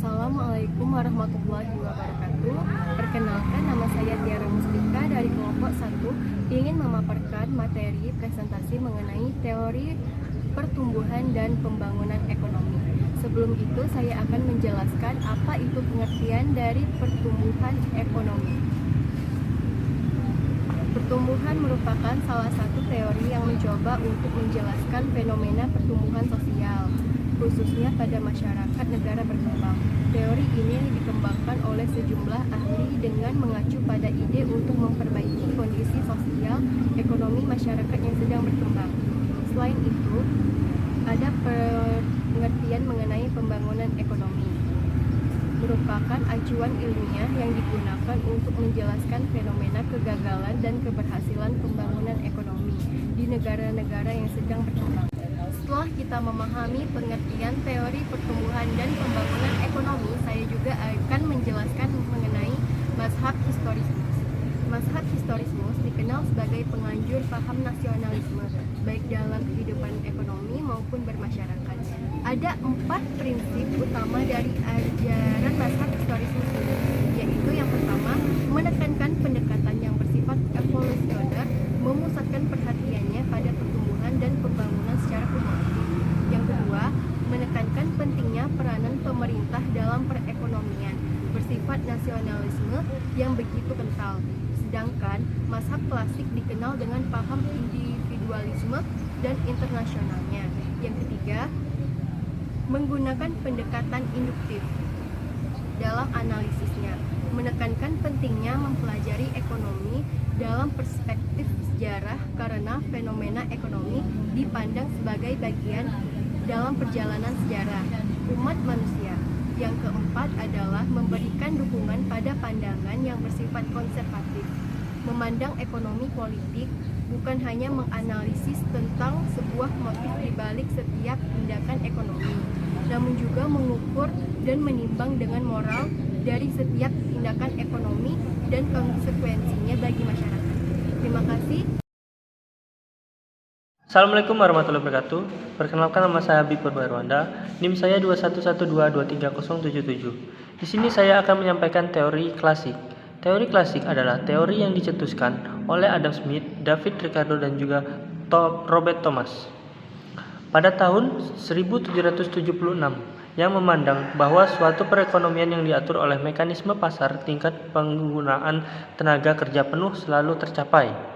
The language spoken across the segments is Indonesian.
Assalamualaikum warahmatullahi wabarakatuh. Perkenalkan, nama saya Tiara Mustika dari kelompok 1 ingin memaparkan materi presentasi mengenai teori pertumbuhan dan pembangunan ekonomi. Sebelum itu, saya akan menjelaskan apa itu pengertian dari pertumbuhan ekonomi. Pertumbuhan merupakan salah satu teori yang mencoba untuk menjelaskan fenomena pertumbuhan sosial, khususnya pada masyarakat negara berkembang. Teori ini dikembangkan oleh sejumlah ahli dengan mengacu pada ide untuk memperbaiki kondisi sosial ekonomi masyarakat yang sedang berkembang. Selain itu, ada pengertian mengenai pembangunan ekonomi. Merupakan acuan ilmiah yang digunakan untuk menjelaskan fenomena kegagalan dan keberhasilan pembangunan ekonomi di negara-negara yang sedang berkembang. Setelah kita memahami pengertian teori pertumbuhan dan pembangunan ekonomi, saya juga akan menjelaskan mengenai mazhab historismus. Mazhab historismus dikenal sebagai penganjur paham nasionalisme, baik dalam kehidupan ekonomi maupun bermasyarakat. Ada 4 prinsip utama dari ajaran mazhab historismus ini, yaitu yang pertama, menekankan pendekatan yang bersifat evolusioner, memusatkan perhatiannya pada pertumbuhan dan pembangunan secara kumulatif. Yang kedua, menekankan pentingnya peranan pemerintah dalam perekonomian, bersifat nasionalisme yang begitu kental. Sedangkan mazhab klasik dikenal dengan paham individualisme dan internasionalnya. Yang ketiga, menggunakan pendekatan induktif dalam analisisnya, menekankan pentingnya mempelajari ekonomi dalam perspektif sejarah karena fenomena ekonomi dipandang sebagai bagian dalam perjalanan sejarah umat manusia. Yang keempat adalah memberikan dukungan pada pandangan yang bersifat konservatif, memandang ekonomi politik bukan hanya menganalisis tentang sebuah motif di balik setiap tindakan ekonomi, namun juga mengukur dan menimbang dengan moral dari setiap tindakan ekonomi dan konsekuensinya bagi masyarakat. Terima kasih. Assalamualaikum warahmatullahi wabarakatuh. Perkenalkan, nama saya Habib Purbarwanda. NIM saya 21122230077. Di sini saya akan menyampaikan teori klasik. Teori klasik adalah teori yang dicetuskan oleh Adam Smith, David Ricardo, dan juga Robert Thomas pada tahun 1776, yang memandang bahwa suatu perekonomian yang diatur oleh mekanisme pasar, tingkat penggunaan tenaga kerja penuh selalu tercapai.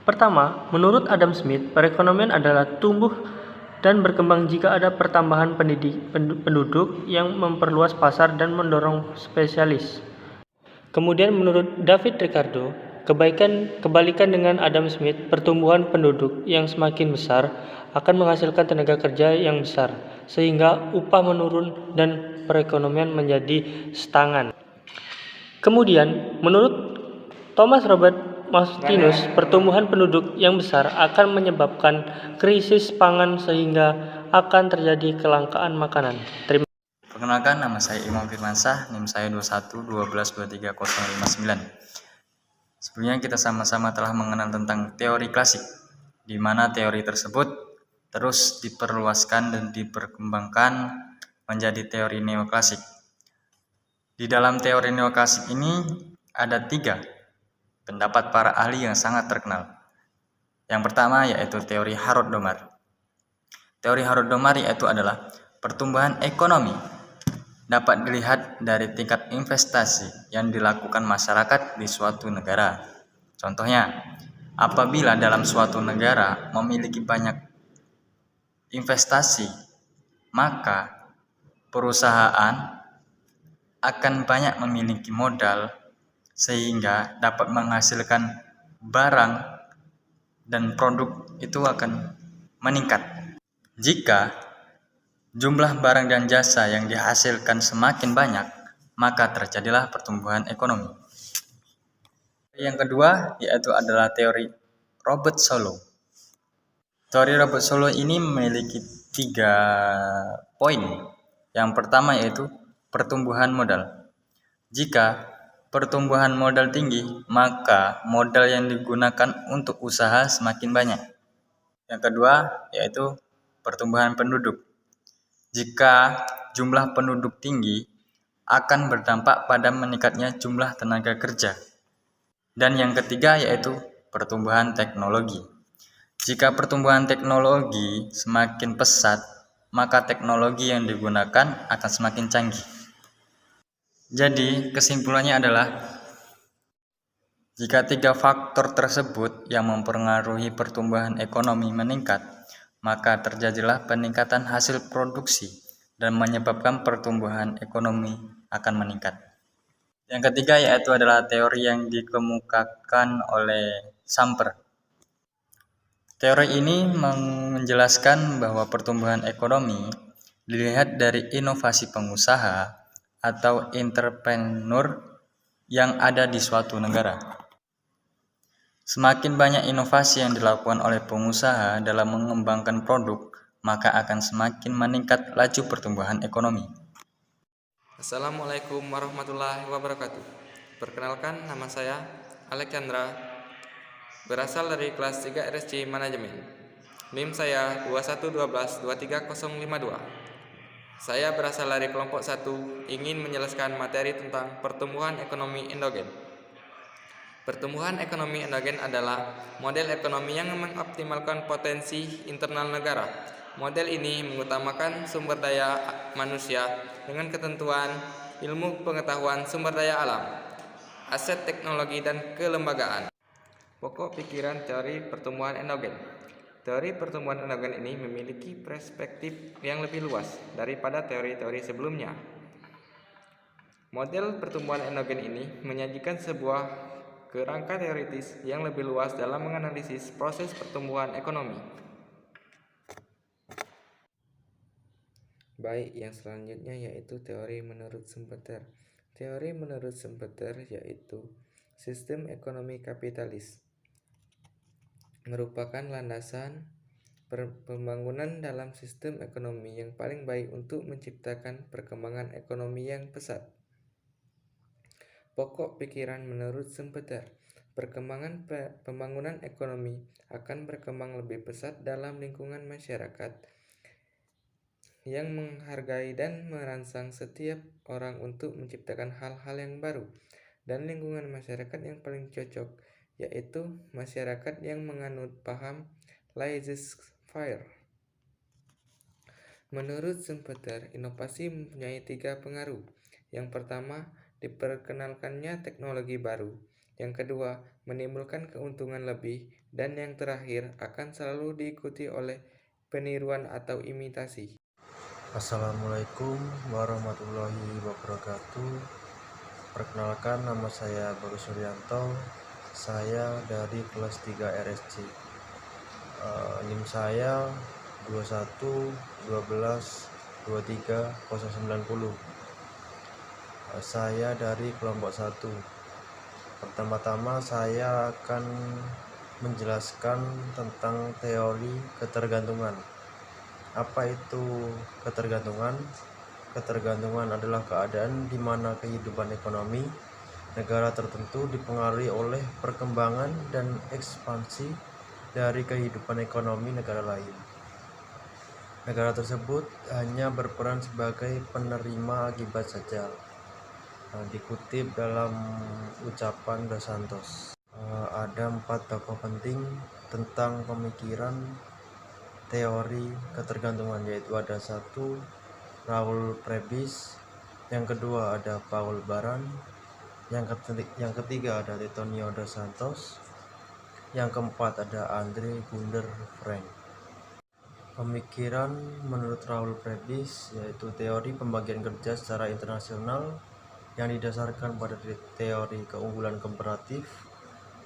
Pertama, menurut Adam Smith, perekonomian adalah tumbuh dan berkembang jika ada pertambahan penduduk yang memperluas pasar dan mendorong spesialis. Kemudian menurut David Ricardo, kebalikan dengan Adam Smith, pertumbuhan penduduk yang semakin besar akan menghasilkan tenaga kerja yang besar, sehingga upah menurun dan perekonomian menjadi stagnan. Kemudian, menurut Thomas Robert Martinus, pertumbuhan penduduk yang besar akan menyebabkan krisis pangan sehingga akan terjadi kelangkaan makanan. Perkenalkan, nama saya Imam Firmansyah, NIM saya 211223059. Sebelumnya kita sama-sama telah mengenal tentang teori klasik, di mana teori tersebut terus diperluaskan dan diperkembangkan menjadi teori neoklasik. Di dalam teori neoklasik ini ada 3 pendapat para ahli yang sangat terkenal. Yang pertama yaitu teori Harrod-Domar. Teori Harrod-Domar yaitu adalah pertumbuhan ekonomi dapat dilihat dari tingkat investasi yang dilakukan masyarakat di suatu negara. Contohnya, apabila dalam suatu negara memiliki banyak investasi, maka perusahaan akan banyak memiliki modal sehingga dapat menghasilkan barang dan produk itu akan meningkat. Jika jumlah barang dan jasa yang dihasilkan semakin banyak, maka terjadilah pertumbuhan ekonomi. Yang kedua yaitu adalah teori Robert Solow. Teori Robert Solow ini memiliki 3 poin. Yang pertama yaitu pertumbuhan modal. Jika pertumbuhan modal tinggi, maka modal yang digunakan untuk usaha semakin banyak. Yang kedua yaitu pertumbuhan penduduk. Jika jumlah penduduk tinggi, akan berdampak pada meningkatnya jumlah tenaga kerja. Dan yang ketiga yaitu pertumbuhan teknologi. Jika pertumbuhan teknologi semakin pesat, maka teknologi yang digunakan akan semakin canggih. Jadi, kesimpulannya adalah jika tiga faktor tersebut yang mempengaruhi pertumbuhan ekonomi meningkat, maka terjadilah peningkatan hasil produksi dan menyebabkan pertumbuhan ekonomi akan meningkat. Yang ketiga yaitu adalah teori yang dikemukakan oleh Samper. Teori ini menjelaskan bahwa pertumbuhan ekonomi dilihat dari inovasi pengusaha atau entrepreneur yang ada di suatu negara. Semakin banyak inovasi yang dilakukan oleh pengusaha dalam mengembangkan produk, maka akan semakin meningkat laju pertumbuhan ekonomi. Assalamualaikum warahmatullahi wabarakatuh. Perkenalkan, nama saya Alexandra, berasal dari kelas 3 RSC Manajemen. NIM saya 211223052. Saya berasal dari kelompok 1, ingin menjelaskan materi tentang pertumbuhan ekonomi endogen. Pertumbuhan ekonomi endogen adalah model ekonomi yang mengoptimalkan potensi internal negara. Model ini mengutamakan sumber daya manusia dengan ketentuan ilmu pengetahuan sumber daya alam, aset teknologi, dan kelembagaan. Pokok pikiran teori pertumbuhan endogen. Teori pertumbuhan endogen ini memiliki perspektif yang lebih luas daripada teori-teori sebelumnya. Model pertumbuhan endogen ini menyajikan sebuah kerangka teoritis yang lebih luas dalam menganalisis proses pertumbuhan ekonomi. Baik, yang selanjutnya yaitu teori menurut Schumpeter. Teori menurut Schumpeter yaitu sistem ekonomi kapitalis, merupakan landasan pembangunan dalam sistem ekonomi yang paling baik untuk menciptakan perkembangan ekonomi yang pesat. Pokok pikiran menurut Schumpeter, pembangunan ekonomi akan berkembang lebih pesat dalam lingkungan masyarakat yang menghargai dan merangsang setiap orang untuk menciptakan hal-hal yang baru, dan lingkungan masyarakat yang paling cocok yaitu masyarakat yang menganut paham laissez-faire. Menurut Schumpeter, inovasi mempunyai 3 pengaruh. Yang pertama, diperkenalkannya teknologi baru. Yang kedua, menimbulkan keuntungan lebih. Dan yang terakhir, akan selalu diikuti oleh peniruan atau imitasi. Assalamualaikum warahmatullahi wabarakatuh. Perkenalkan, nama saya Bagus Suryanto. Saya dari kelas 3 RSC. NIM saya 211223090. Saya dari kelompok 1. Pertama-tama saya akan menjelaskan tentang teori ketergantungan. Apa itu ketergantungan? Ketergantungan adalah keadaan di mana kehidupan ekonomi negara tertentu dipengaruhi oleh perkembangan dan ekspansi dari kehidupan ekonomi negara lain. Negara tersebut hanya berperan sebagai penerima akibat saja. Dikutip dalam ucapan Dos Santos. Ada 4 tokoh penting tentang pemikiran teori ketergantungan, yaitu ada 1 Raoul Prebisch, yang kedua ada Paul Baran, yang ketiga ada Antonio Dos Santos, yang keempat ada Andre Gunder Frank. Pemikiran menurut Raoul Prebisch yaitu teori pembagian kerja secara internasional yang didasarkan pada teori keunggulan komparatif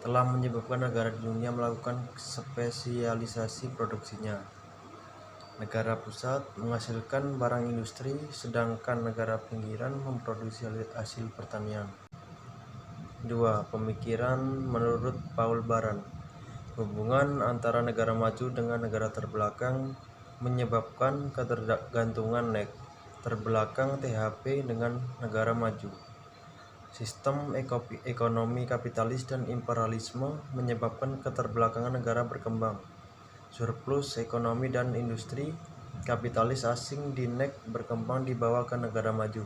telah menyebabkan negara di dunia melakukan spesialisasi produksinya. Negara pusat menghasilkan barang industri, sedangkan negara pinggiran memproduksi hasil pertanian. 2. Pemikiran menurut Paul Baran. Hubungan antara negara maju dengan negara terbelakang menyebabkan ketergantungan terbelakang THP dengan negara maju. Sistem ekonomi kapitalis dan imperialisme menyebabkan keterbelakangan negara berkembang. Surplus ekonomi dan industri kapitalis asing DINEK berkembang dibawa ke negara maju.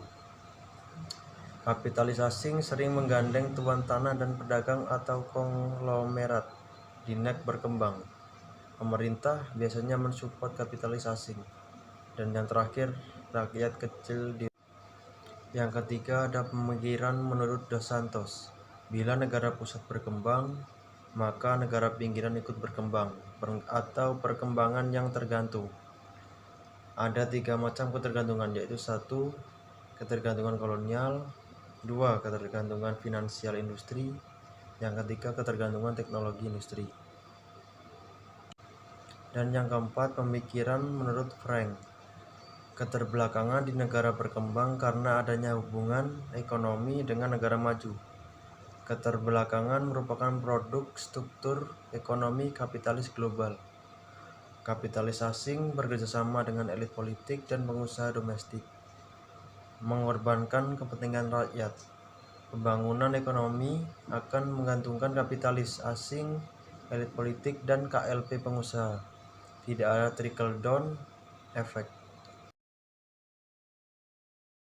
Kapitalis asing sering menggandeng tuan tanah dan pedagang atau konglomerat. DINEK berkembang. Pemerintah biasanya mensupport kapitalis asing. Dan yang terakhir, rakyat kecil di. Yang ketiga ada pemikiran menurut Dos Santos. Bila negara pusat berkembang, maka negara pinggiran ikut berkembang, atau perkembangan yang tergantung. Ada 3 macam ketergantungan, yaitu 1. Ketergantungan kolonial, 2. Ketergantungan finansial industri, yang ketiga ketergantungan teknologi industri. Dan yang keempat, pemikiran menurut Frank. Keterbelakangan di negara berkembang karena adanya hubungan ekonomi dengan negara maju. Keterbelakangan merupakan produk struktur ekonomi kapitalis global. Kapitalis asing bekerjasama dengan elit politik dan pengusaha domestik, mengorbankan kepentingan rakyat. Pembangunan ekonomi akan menggantungkan kapitalis asing, elit politik, dan KLP pengusaha. Tidak ada trickle down effect.